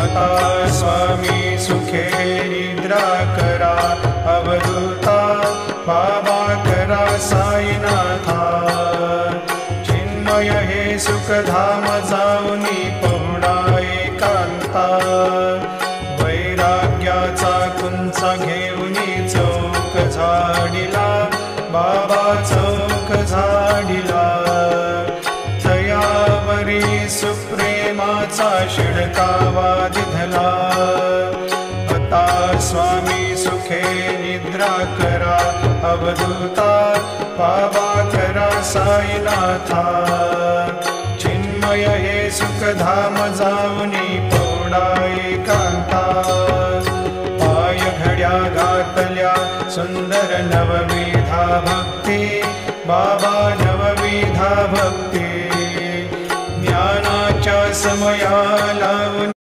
आता स्वामी सुखे निद्रा करा, अवधूता बाबा करा साईनाथा। चिन्मय हे सुखधाम जाऊनी पहुडा एकांता, वैराग्याचा कुंचा घेऊनी चौक झाडिला, बाबा चौक झाडिला। तयावरी सुप्रेमाचा शिडकावा दिधला, आता स्वामी सुखे निद्रा करा, अवधूता बाबा करा साईनाथा। चिन्मय हे सुखधाम जाऊनी पहुडा एकांता, पाय घड्या घातल्या सुंदर नवविधा भक्ती, बाबा नवविधा भक्ती। ज्ञानाच्या समया लावून